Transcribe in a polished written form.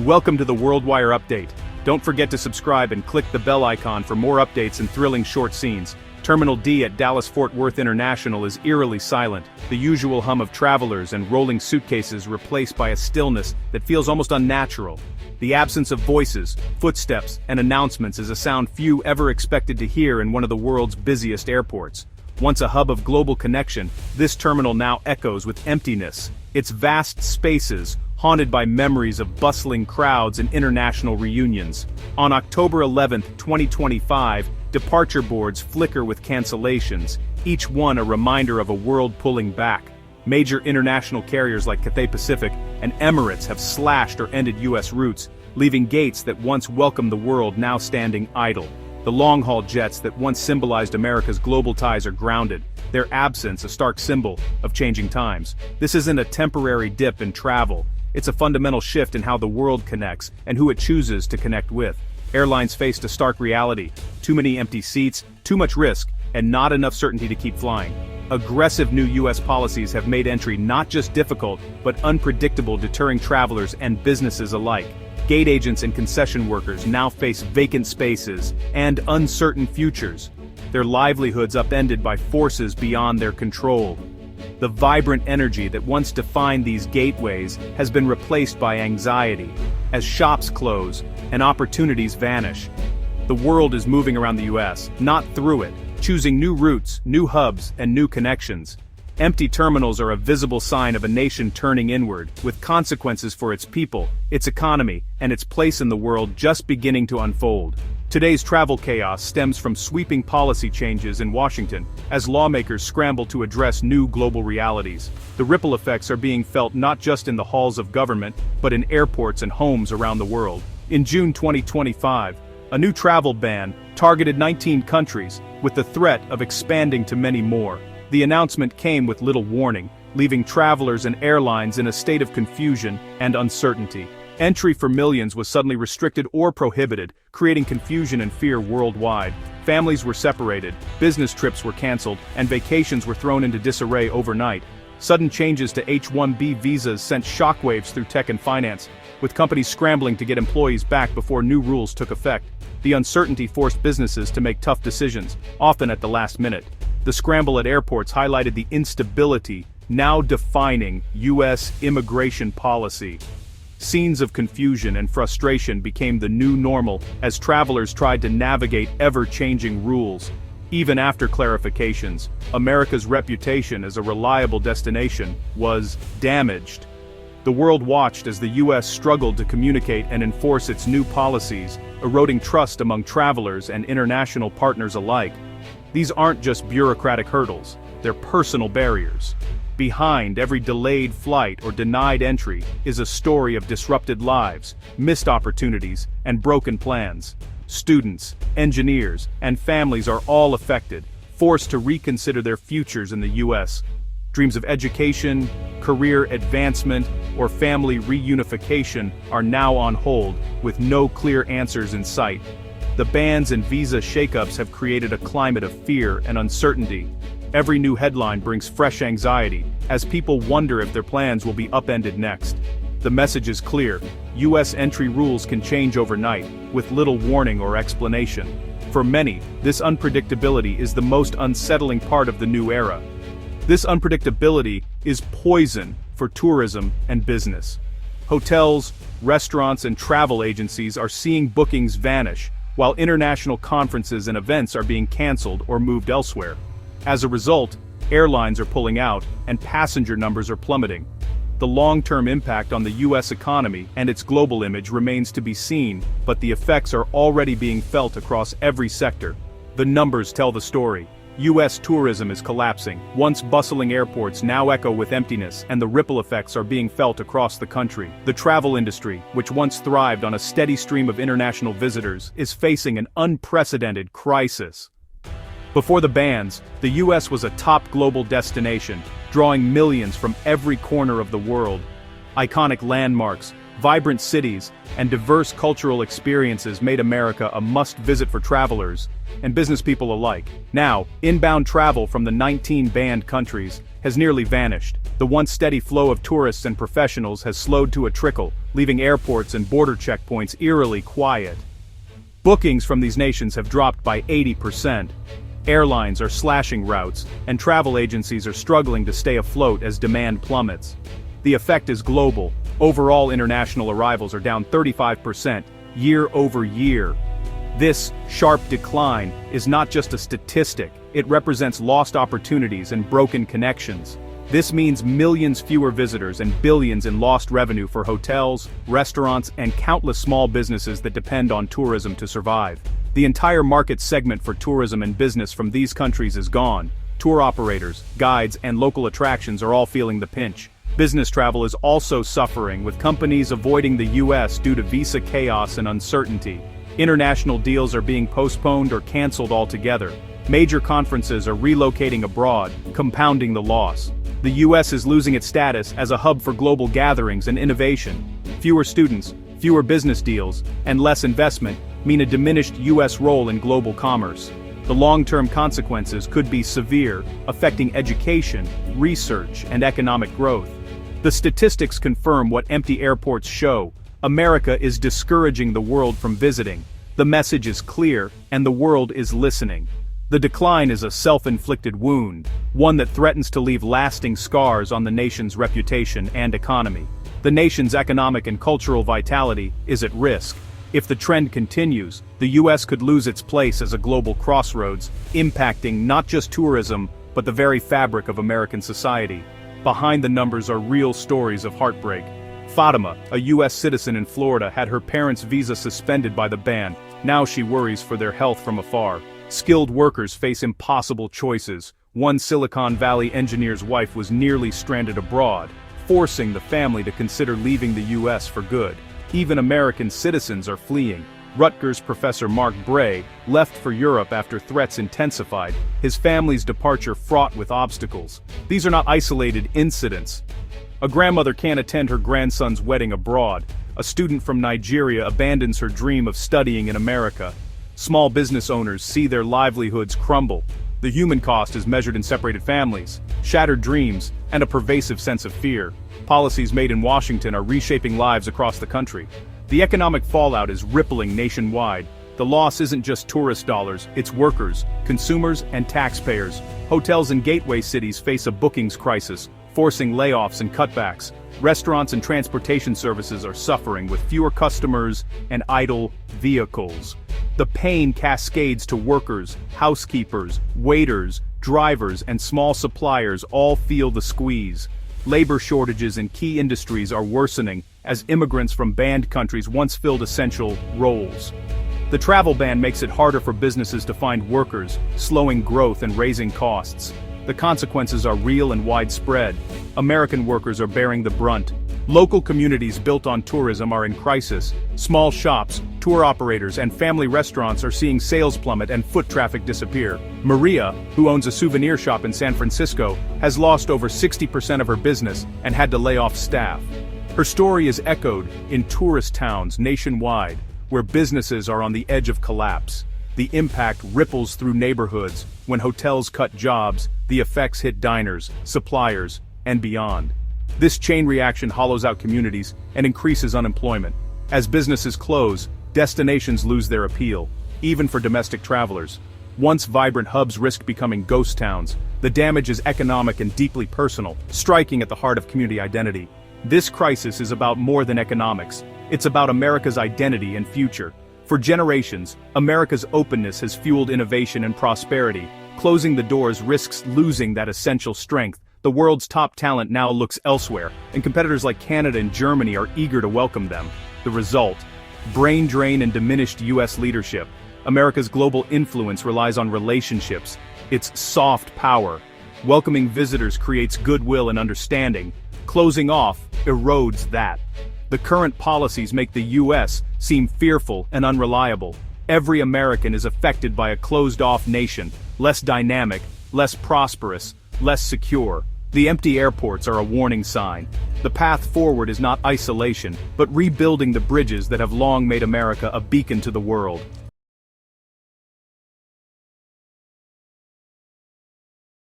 Welcome to the WorldWire Update. Don't forget to subscribe and click the bell icon for more updates and thrilling short scenes. Terminal D at Dallas-Fort Worth International is eerily silent, the usual hum of travelers and rolling suitcases replaced by a stillness that feels almost unnatural. The absence of voices, footsteps, and announcements is a sound few ever expected to hear in one of the world's busiest airports. Once a hub of global connection, this terminal now echoes with emptiness, its vast spaces haunted by memories of bustling crowds and international reunions. On October 11, 2025, departure boards flicker with cancellations, each one a reminder of a world pulling back. Major international carriers like Cathay Pacific and Emirates have slashed or ended U.S. routes, leaving gates that once welcomed the world now standing idle. The long-haul jets that once symbolized America's global ties are grounded, their absence a stark symbol of changing times. This isn't a temporary dip in travel. It's a fundamental shift in how the world connects and who it chooses to connect with. Airlines faced a stark reality: too many empty seats, too much risk, and not enough certainty to keep flying. Aggressive new U.S. policies have made entry not just difficult, but unpredictable, deterring travelers and businesses alike. Gate agents and concession workers now face vacant spaces and uncertain futures, their livelihoods upended by forces beyond their control. The vibrant energy that once defined these gateways has been replaced by anxiety, as shops close and opportunities vanish. The world is moving around the U.S., not through it, choosing new routes, new hubs, and new connections. Empty terminals are a visible sign of a nation turning inward, with consequences for its people, its economy, and its place in the world just beginning to unfold. Today's travel chaos stems from sweeping policy changes in Washington, as lawmakers scramble to address new global realities. The ripple effects are being felt not just in the halls of government, but in airports and homes around the world. In June 2025, a new travel ban targeted 19 countries, with the threat of expanding to many more. The announcement came with little warning, leaving travelers and airlines in a state of confusion and uncertainty. Entry for millions was suddenly restricted or prohibited, creating confusion and fear worldwide. Families were separated, business trips were canceled, and vacations were thrown into disarray overnight. Sudden changes to H-1B visas sent shockwaves through tech and finance, with companies scrambling to get employees back before new rules took effect. The uncertainty forced businesses to make tough decisions, often at the last minute. The scramble at airports highlighted the instability now defining U.S. immigration policy. Scenes of confusion and frustration became the new normal as travelers tried to navigate ever-changing rules. Even after clarifications, America's reputation as a reliable destination was damaged. The world watched as the U.S. struggled to communicate and enforce its new policies, eroding trust among travelers and international partners alike. These aren't just bureaucratic hurdles, they're personal barriers. Behind every delayed flight or denied entry is a story of disrupted lives, missed opportunities, and broken plans. Students, engineers, and families are all affected, forced to reconsider their futures in the U.S. Dreams of education, career advancement, or family reunification are now on hold, with no clear answers in sight. The bans and visa shakeups have created a climate of fear and uncertainty. Every new headline brings fresh anxiety, as people wonder if their plans will be upended next. The message is clear: U.S. entry rules can change overnight, with little warning or explanation. For many, this unpredictability is the most unsettling part of the new era. This unpredictability is poison for tourism and business. Hotels, restaurants, and travel agencies are seeing bookings vanish, while international conferences and events are being canceled or moved elsewhere. As a result, airlines are pulling out, and passenger numbers are plummeting. The long-term impact on the U.S. economy and its global image remains to be seen, but the effects are already being felt across every sector. The numbers tell the story. U.S. tourism is collapsing. Once bustling airports now echo with emptiness, and the ripple effects are being felt across the country. The travel industry, which once thrived on a steady stream of international visitors, is facing an unprecedented crisis. Before the bans, the U.S. was a top global destination, drawing millions from every corner of the world. Iconic landmarks, Vibrant cities and diverse cultural experiences made America a must-visit for travelers and business people alike. Now, inbound travel from the 19 banned countries has nearly vanished. The once steady flow of tourists and professionals has slowed to a trickle, leaving airports and border checkpoints eerily quiet. Bookings from these nations have dropped by 80%. Airlines are slashing routes, and travel agencies are struggling to stay afloat as demand plummets. The effect is global. Overall international arrivals are down 35% year over year. This sharp decline is not just a statistic, it represents lost opportunities and broken connections. This means millions fewer visitors and billions in lost revenue for hotels, restaurants, and countless small businesses that depend on tourism to survive. The entire market segment for tourism and business from these countries is gone. Tour operators, guides, and local attractions are all feeling the pinch. Business travel is also suffering, with companies avoiding the US due to visa chaos and uncertainty. International deals are being postponed or canceled altogether. Major conferences are relocating abroad, compounding the loss. The US is losing its status as a hub for global gatherings and innovation. Fewer students, fewer business deals, and less investment mean a diminished US role in global commerce. The long-term consequences could be severe, affecting education, research, and economic growth. The statistics confirm what empty airports show. America is discouraging the world from visiting. The message is clear, and the world is listening. The decline is a self-inflicted wound, one that threatens to leave lasting scars on the nation's reputation and economy. The nation's economic and cultural vitality is at risk. If the trend continues, the US could lose its place as a global crossroads, impacting not just tourism, but the very fabric of American society. Behind the numbers are real stories of heartbreak. Fatima, a US citizen in Florida, had her parents' visa suspended by the ban. Now she worries for their health from afar. Skilled workers face impossible choices. One Silicon Valley engineer's wife was nearly stranded abroad, forcing the family to consider leaving the US for good. Even American citizens are fleeing. Rutgers professor Mark Bray left for Europe after threats intensified, his family's departure fraught with obstacles. These are not isolated incidents. A grandmother can't attend her grandson's wedding abroad. A student from Nigeria abandons her dream of studying in America. Small business owners see their livelihoods crumble. The human cost is measured in separated families, shattered dreams, and a pervasive sense of fear. Policies made in Washington are reshaping lives across the country. The economic fallout is rippling nationwide. The loss isn't just tourist dollars, it's workers, consumers, and taxpayers. Hotels in gateway cities face a bookings crisis, forcing layoffs and cutbacks. Restaurants and transportation services are suffering with fewer customers and idle vehicles. The pain cascades to workers, housekeepers, waiters, drivers, and small suppliers all feel the squeeze. Labor shortages in key industries are worsening as immigrants from banned countries once filled essential roles. The travel ban makes it harder for businesses to find workers, slowing growth and raising costs. The consequences are real and widespread. American workers are bearing the brunt. Local communities built on tourism are in crisis. Small shops, tour operators, and family restaurants are seeing sales plummet and foot traffic disappear. Maria, who owns a souvenir shop in San Francisco, has lost over 60% of her business and had to lay off staff. Her story is echoed in tourist towns nationwide, where businesses are on the edge of collapse. The impact ripples through neighborhoods. When hotels cut jobs, the effects hit diners, suppliers, and beyond. This chain reaction hollows out communities and increases unemployment. As businesses close, destinations lose their appeal, even for domestic travelers. Once vibrant hubs risk becoming ghost towns. The damage is economic and deeply personal, striking at the heart of community identity. This crisis is about more than economics. It's about America's identity and future. For generations, America's openness has fueled innovation and prosperity. Closing the doors risks losing that essential strength. The world's top talent now looks elsewhere, and competitors like Canada and Germany are eager to welcome them. The result: brain drain and diminished US leadership. America's global influence relies on relationships. Its soft power. Welcoming visitors creates goodwill and understanding. Closing off erodes that. The current policies make the US seem fearful and unreliable. Every American is affected by a closed-off nation, less dynamic, less prosperous, less secure. The empty airports are a warning sign. The path forward is not isolation, but rebuilding the bridges that have long made America a beacon to the world.